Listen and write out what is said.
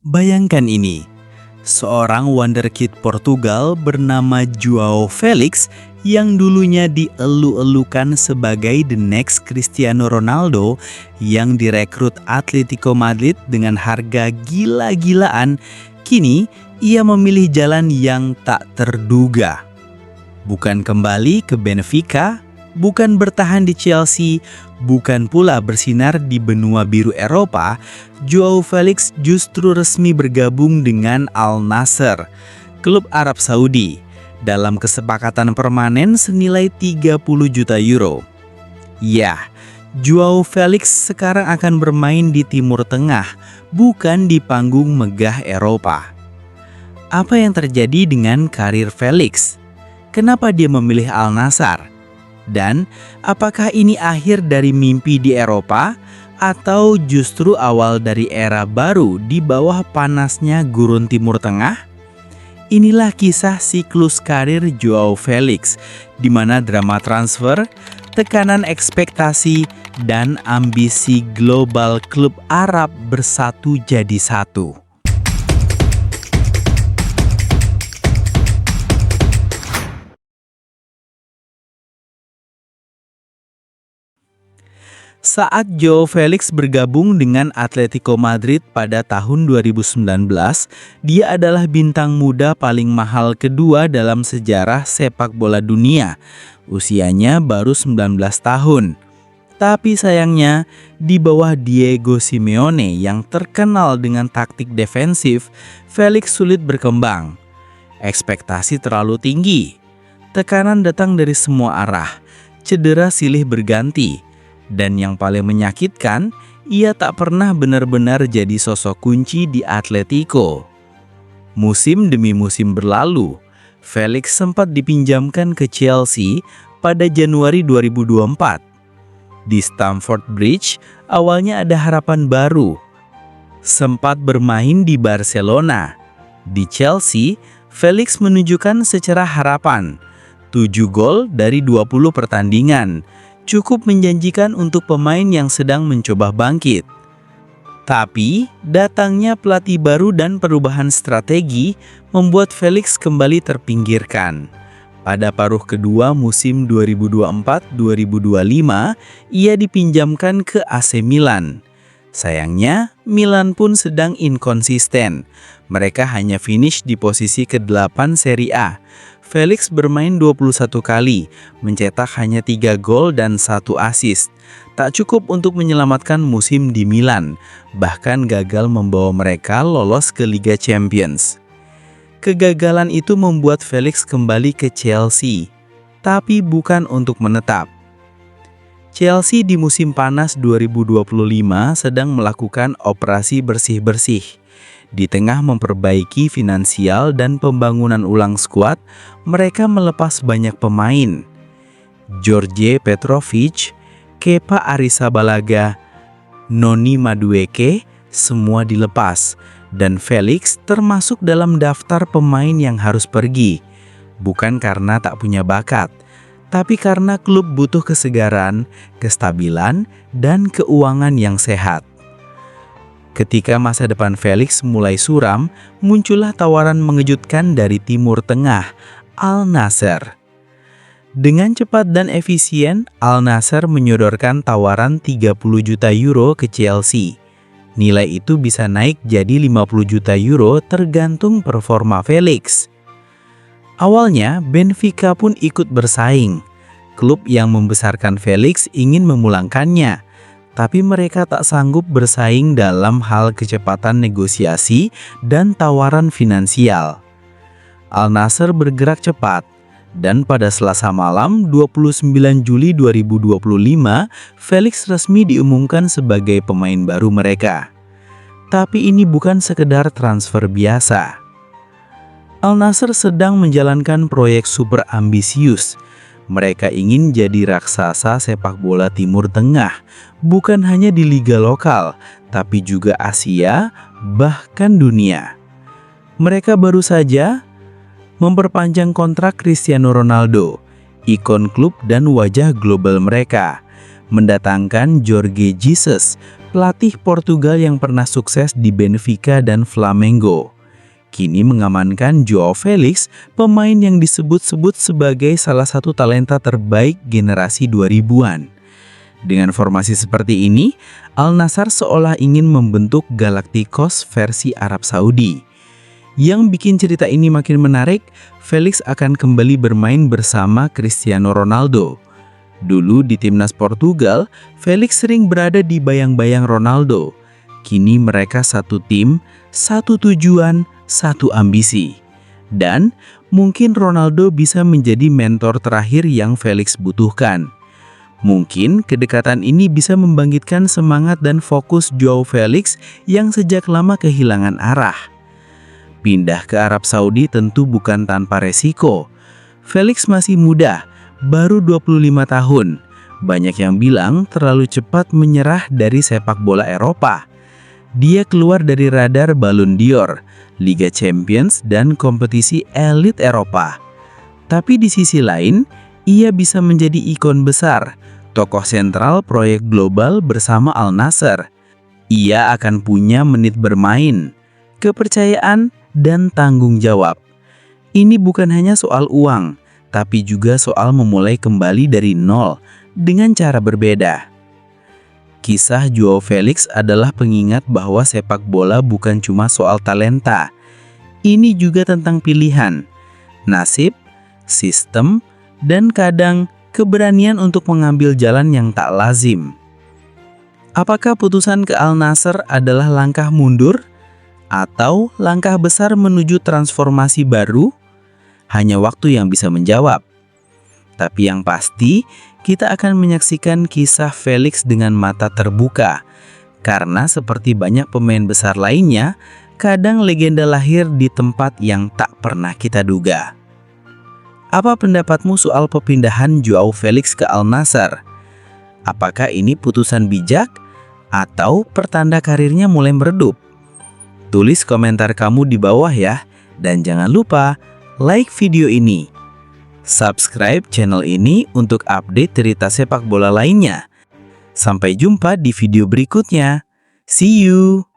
Bayangkan ini, seorang wonderkid Portugal bernama Joao Felix yang dulunya dielu-elukan sebagai the next Cristiano Ronaldo yang direkrut Atletico Madrid dengan harga gila-gilaan, kini ia memilih jalan yang tak terduga. Bukan kembali ke Benfica, bukan bertahan di Chelsea, bukan pula bersinar di benua biru Eropa, Joao Felix justru resmi bergabung dengan Al Nassr, klub Arab Saudi, dalam kesepakatan permanen senilai 30 juta euro. Ya, Joao Felix sekarang akan bermain di Timur Tengah, bukan di panggung megah Eropa. Apa yang terjadi dengan karir Felix? Kenapa dia memilih Al Nassr? Dan apakah ini akhir dari mimpi di Eropa atau justru awal dari era baru di bawah panasnya gurun Timur Tengah? Inilah kisah siklus karir Joao Felix, di mana drama transfer, tekanan ekspektasi, dan ambisi global klub Arab bersatu jadi satu. Saat Joao Felix bergabung dengan Atletico Madrid pada tahun 2019, dia adalah bintang muda paling mahal kedua dalam sejarah sepak bola dunia. Usianya baru 19 tahun. Tapi sayangnya, di bawah Diego Simeone yang terkenal dengan taktik defensif, Felix sulit berkembang. Ekspektasi terlalu tinggi. Tekanan datang dari semua arah. Cedera silih berganti. Dan yang paling menyakitkan, ia tak pernah benar-benar jadi sosok kunci di Atletico. Musim demi musim berlalu, Felix sempat dipinjamkan ke Chelsea pada Januari 2024. Di Stamford Bridge, awalnya ada harapan baru. Sempat bermain di Barcelona. Di Chelsea, Felix menunjukkan secerah harapan. 7 gol dari 20 pertandingan. Cukup menjanjikan untuk pemain yang sedang mencoba bangkit. Tapi, datangnya pelatih baru dan perubahan strategi membuat Felix kembali terpinggirkan. Pada paruh kedua musim 2024-2025, ia dipinjamkan ke AC Milan. Sayangnya, Milan pun sedang inkonsisten. Mereka hanya finish di posisi ke-8 Serie A. Felix bermain 21 kali, mencetak hanya 3 gol dan 1 assist. Tak cukup untuk menyelamatkan musim di Milan, bahkan gagal membawa mereka lolos ke Liga Champions. Kegagalan itu membuat Felix kembali ke Chelsea, tapi bukan untuk menetap. Chelsea di musim panas 2025 sedang melakukan operasi bersih-bersih. Di tengah memperbaiki finansial dan pembangunan ulang skuad, mereka melepas banyak pemain. George Petrovic, Kepa Arrizabalaga, Noni Madueke, semua dilepas. Dan Felix termasuk dalam daftar pemain yang harus pergi. Bukan karena tak punya bakat, tapi karena klub butuh kesegaran, kestabilan, dan keuangan yang sehat. Ketika masa depan Felix mulai suram, muncullah tawaran mengejutkan dari Timur Tengah, Al Nassr. Dengan cepat dan efisien, Al Nassr menyodorkan tawaran 30 juta euro ke Chelsea. Nilai itu bisa naik jadi 50 juta euro tergantung performa Felix. Awalnya, Benfica pun ikut bersaing. Klub yang membesarkan Felix ingin memulangkannya. Tapi mereka tak sanggup bersaing dalam hal kecepatan negosiasi dan tawaran finansial. Al Nassr bergerak cepat, dan pada Selasa malam 29 Juli 2025, Felix resmi diumumkan sebagai pemain baru mereka. Tapi ini bukan sekedar transfer biasa. Al Nassr sedang menjalankan proyek super ambisius. Mereka ingin jadi raksasa sepak bola Timur Tengah, bukan hanya di liga lokal, tapi juga Asia, bahkan dunia. Mereka baru saja memperpanjang kontrak Cristiano Ronaldo, ikon klub dan wajah global mereka. mendatangkan Jorge Jesus, pelatih Portugal yang pernah sukses di Benfica dan Flamengo. Kini mengamankan Joao Felix, pemain yang disebut-sebut sebagai salah satu talenta terbaik generasi 2000-an. Dengan formasi seperti ini, Al-Nassr seolah ingin membentuk Galacticos versi Arab Saudi. Yang bikin cerita ini makin menarik, Felix akan kembali bermain bersama Cristiano Ronaldo. Dulu di timnas Portugal, Felix sering berada di bayang-bayang Ronaldo. Kini mereka satu tim, satu tujuan, satu ambisi. Dan mungkin Ronaldo bisa menjadi mentor terakhir yang Felix butuhkan. Mungkin kedekatan ini bisa membangkitkan semangat dan fokus Joao Felix yang sejak lama kehilangan arah. Pindah ke Arab Saudi tentu bukan tanpa resiko. Felix masih muda, baru 25 tahun. Banyak yang bilang terlalu cepat menyerah dari sepak bola Eropa. Dia keluar dari radar Ballon d'Or, Liga Champions, dan kompetisi elit Eropa. Tapi di sisi lain, ia bisa menjadi ikon besar, tokoh sentral proyek global bersama Al-Nassr. Ia akan punya menit bermain, kepercayaan, dan tanggung jawab. Ini bukan hanya soal uang, tapi juga soal memulai kembali dari nol dengan cara berbeda. Kisah Joao Felix adalah pengingat bahwa sepak bola bukan cuma soal talenta. Ini juga tentang pilihan, nasib, sistem, dan kadang keberanian untuk mengambil jalan yang tak lazim. Apakah putusan ke Al-Nassr adalah langkah mundur? Atau langkah besar menuju transformasi baru? Hanya waktu yang bisa menjawab. Tapi yang pasti, kita akan menyaksikan kisah Felix dengan mata terbuka. Karena seperti banyak pemain besar lainnya, kadang legenda lahir di tempat yang tak pernah kita duga. Apa pendapatmu soal perpindahan Joao Felix ke Al-Nassr? Apakah ini putusan bijak? Atau pertanda karirnya mulai meredup? Tulis komentar kamu di bawah ya. Dan jangan lupa like video ini. Subscribe channel ini untuk update cerita sepak bola lainnya. Sampai jumpa di video berikutnya. See you!